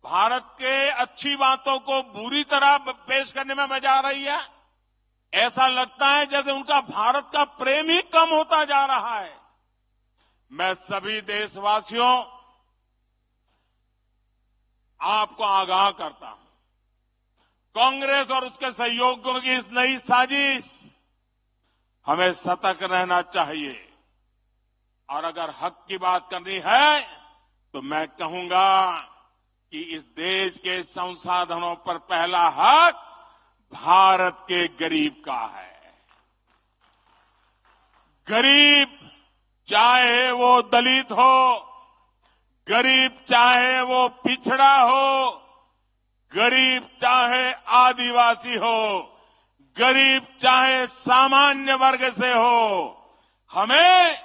भारत के अच्छी बातों को बुरी तरह पेश करने में मजा आ रही है। ऐसा लगता है जैसे उनका भारत का प्रेम ही कम होता जा रहा है। मैं सभी देशवासियों आपको आगाह करता हूं, कांग्रेस और उसके सहयोगियों की इस नई साजिश, हमें सतर्क रहना चाहिए। और अगर हक की बात करनी है तो मैं कहूंगा कि इस देश के संसाधनों पर पहला हक भारत के गरीब का है। गरीब चाहे वो दलित हो, गरीब चाहे वो पिछड़ा हो, गरीब चाहे आदिवासी हो, गरीब चाहे सामान्य वर्ग से हो, हमें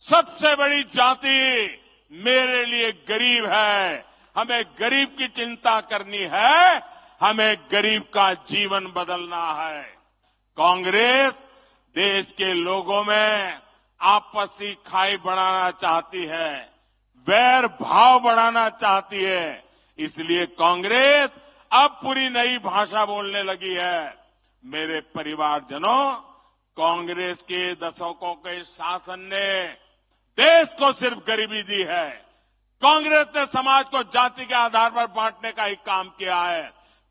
सबसे बड़ी जाति मेरे लिए गरीब है। हमें गरीब की चिंता करनी है, हमें गरीब का जीवन बदलना है। कांग्रेस देश के लोगों में आपसी खाई बढ़ाना चाहती है, वैर भाव बढ़ाना चाहती है। इसलिए कांग्रेस अब पूरी नई भाषा बोलने लगी है। मेरे परिवारजनों, कांग्रेस के दशकों के शासन ने देश को सिर्फ गरीबी दी है। कांग्रेस ने समाज को जाति के आधार पर बांटने का ही काम किया है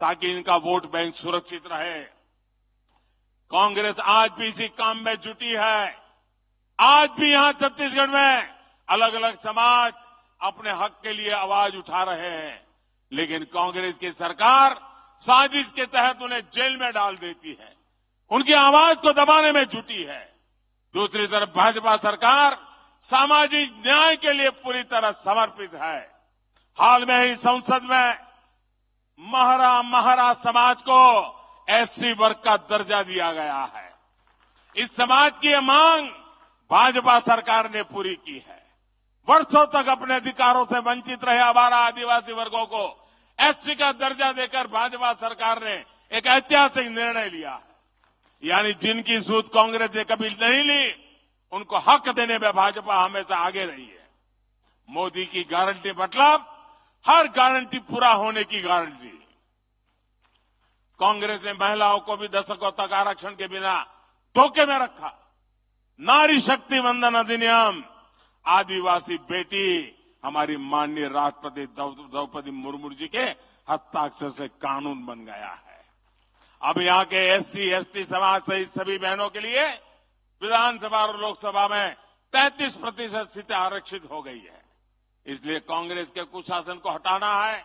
ताकि इनका वोट बैंक सुरक्षित रहे। कांग्रेस आज भी इसी काम में जुटी है। आज भी यहां छत्तीसगढ़ में अलग अलग समाज अपने हक के लिए आवाज उठा रहे हैं, लेकिन कांग्रेस की सरकार साजिश के तहत उन्हें जेल में डाल देती है, उनकी आवाज को दबाने में जुटी है। दूसरी तरफ भाजपा सरकार सामाजिक न्याय के लिए पूरी तरह समर्पित है। हाल में ही संसद में महरा समाज को एससी वर्ग का दर्जा दिया गया है। इस समाज की यह मांग भाजपा सरकार ने पूरी की है। वर्षों तक अपने अधिकारों से वंचित रहे आवारा आदिवासी वर्गों को एससी का दर्जा देकर भाजपा सरकार ने एक ऐतिहासिक निर्णय लिया है। यानी जिनकी सूद कांग्रेस ने कभी नहीं ली, उनको हक देने में भाजपा हमेशा आगे रही है। मोदी की गारंटी मतलब हर गारंटी पूरा होने की गारंटी। कांग्रेस ने महिलाओं को भी दशकों तक आरक्षण के बिना धोखे में रखा। नारी शक्ति वंदन अधिनियम, आदिवासी बेटी हमारी माननीय राष्ट्रपति द्रौपदी मुर्मू जी के हस्ताक्षर से कानून बन गया है। अब यहां के एससी एसटी समाज सहित सभी बहनों के लिए विधानसभा और लोकसभा में 33% सीटें आरक्षित हो गई है। इसलिए कांग्रेस के कुशासन को हटाना है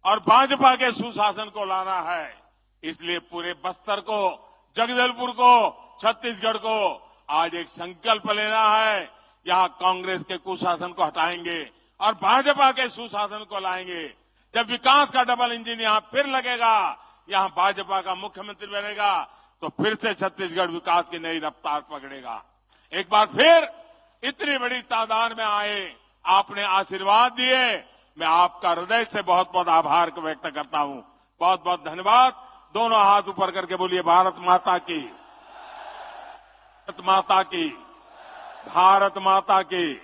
और भाजपा के सुशासन को लाना है। इसलिए पूरे बस्तर को, जगदलपुर को, छत्तीसगढ़ को आज एक संकल्प लेना है। यहां कांग्रेस के कुशासन को हटाएंगे और भाजपा के सुशासन को लाएंगे। जब विकास का डबल इंजन यहां फिर लगेगा, यहां भाजपा का मुख्यमंत्री बनेगा, तो फिर से छत्तीसगढ़ विकास की नई रफ्तार पकड़ेगा। एक बार फिर इतनी बड़ी तादाद में आए, आपने आशीर्वाद दिए, मैं आपका हृदय से बहुत बहुत आभार व्यक्त करता हूं। बहुत बहुत धन्यवाद। दोनों हाथ ऊपर करके बोलिए भारत माता की, भारत माता की, भारत माता की।